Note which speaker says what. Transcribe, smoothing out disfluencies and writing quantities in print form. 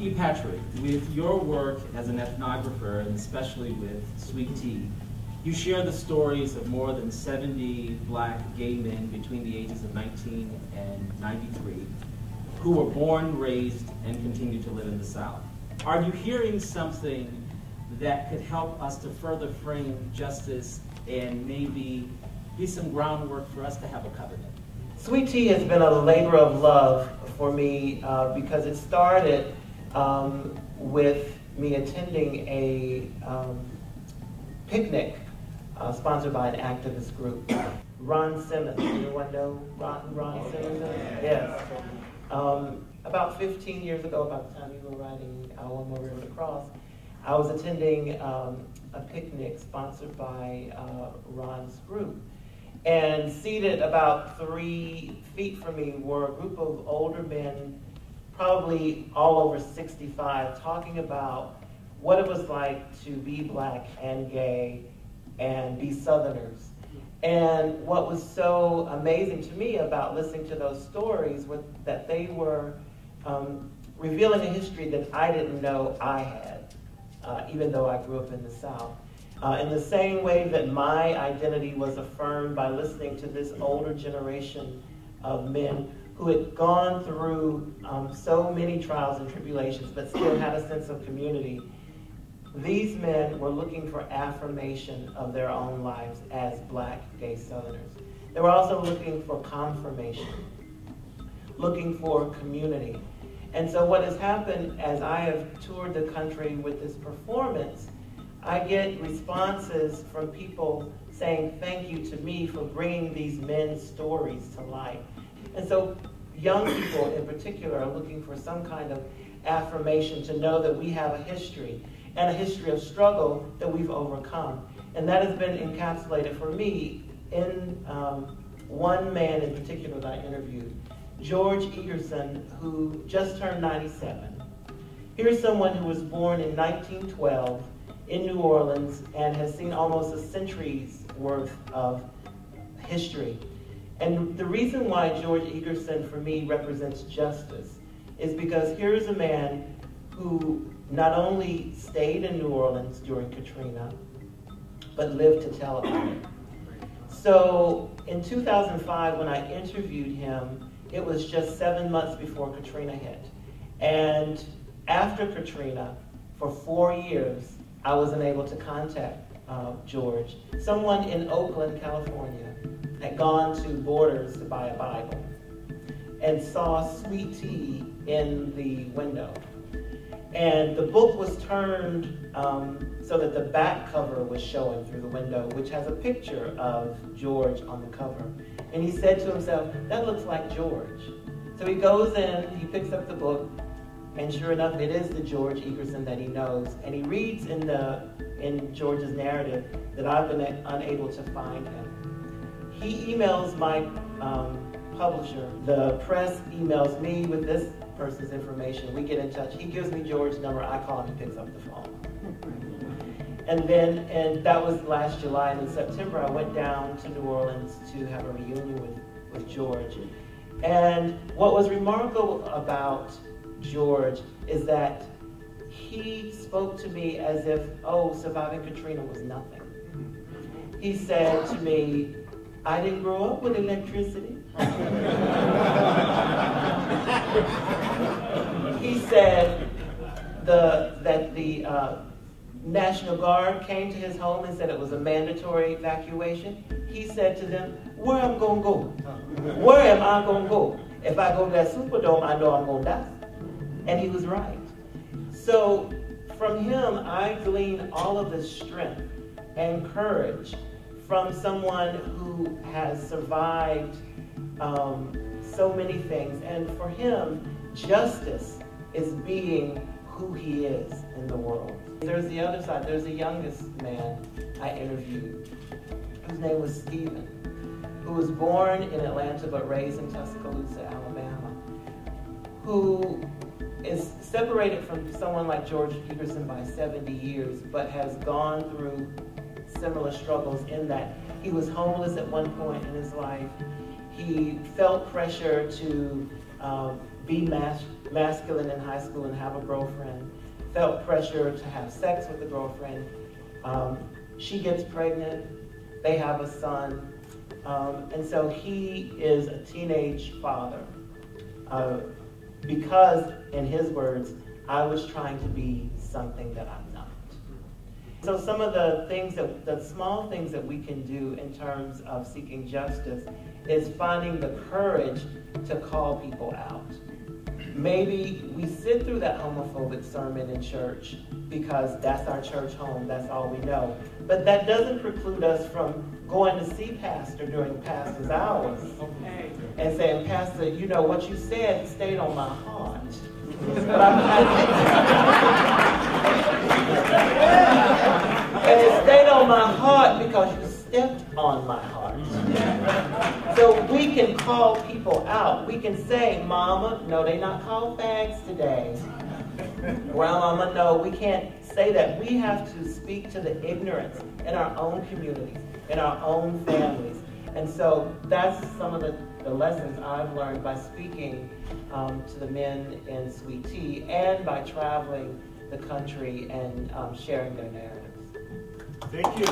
Speaker 1: E. Patrick, with your work as an ethnographer, and especially with Sweet Tea, you share the stories of more than 70 black gay men between the ages of 19 and 93 who were born, raised, and continue to live in the South. Are you hearing something that could help us to further frame justice and maybe be some groundwork for us to have a covenant?
Speaker 2: Sweet Tea has been a labor of love for me because it started with me attending a picnic sponsored by an activist group. Ron Simmons, anyone know Ron Simmons? Yes. About 15 years ago, about the time you were writing One More River to Cross, I was attending a picnic sponsored by Ron's group. And seated about 3 feet from me were a group of older men, probably all over 65, talking about what it was like to be black and gay and be Southerners. And what was so amazing to me about listening to those stories was that they were revealing a history that I didn't know I had, even though I grew up in the South. In the same way that my identity was affirmed by listening to this older generation of men who had gone through so many trials and tribulations, but still had a sense of community, these men were looking for affirmation of their own lives as black gay Southerners. They were also looking for confirmation, looking for community. And so what has happened as I have toured the country with this performance, I get responses from people saying thank you to me for bringing these men's stories to light. And so young people in particular are looking for some kind of affirmation to know that we have a history and a history of struggle that we've overcome. And that has been encapsulated for me in one man in particular that I interviewed, George Egerson, who just turned 97. Here's someone who was born in 1912 in New Orleans and has seen almost a century's worth of history. And the reason why George Egerson, for me, represents justice is because here's a man who not only stayed in New Orleans during Katrina, but lived to tell about it. So in 2005, when I interviewed him, it was just 7 months before Katrina hit. And after Katrina, for 4 years, I wasn't able to contact George. Someone in Oakland, California, had gone to Borders to buy a Bible and saw Sweet Tea in the window. And the book was turned so that the back cover was showing through the window, which has a picture of George on the cover. And he said to himself, that looks like George. So he goes in, he picks up the book, and sure enough, it is the George Egerson that he knows. And he reads in George's narrative that I've been unable to find him. He emails my publisher. The press emails me with this person's information. We get in touch. He gives me George's number. I call him. He picks up the phone. And that was last July. And in September, I went down to New Orleans to have a reunion with George. And what was remarkable about George is that he spoke to me as if, oh, surviving Katrina was nothing. He said to me, I didn't grow up with electricity. He said that the National Guard came to his home and said it was a mandatory evacuation. He said to them, where am I going to go? Where am I going to go? If I go to that Superdome, I know I'm going to die. And he was right. So from him, I glean all of this strength and courage from someone who has survived so many things. And for him, justice is being who he is in the world. There's the other side. There's the youngest man I interviewed, whose name was Stephen, who was born in Atlanta but raised in Tuscaloosa, Alabama, who is separated from someone like George Egerson by 70 years, but has gone through similar struggles in that he was homeless at one point in his life. He felt pressure to be masculine in high school and have a girlfriend. Felt pressure to have sex with a girlfriend. She gets pregnant. They have a son. And so he is a teenage father because, in his words, I was trying to be something that I'm not. So some of the things the small things that we can do in terms of seeking justice is finding the courage to call people out. Maybe we sit through that homophobic sermon in church because that's our church home, that's all we know. But that doesn't preclude us from going to see Pastor during Pastor's hours and saying, Pastor, you know, what you said stayed on my heart. But and it stayed on my heart because you stepped on my heart. So we can call people out. We can say, Mama, no, they not called fags today. Grandmama, no, we can't say that. We have to speak to the ignorance in our own communities, in our own families. And so that's some of the lessons I've learned by speaking to the men in Sweet Tea and by traveling the country and sharing their narratives.
Speaker 3: Thank you.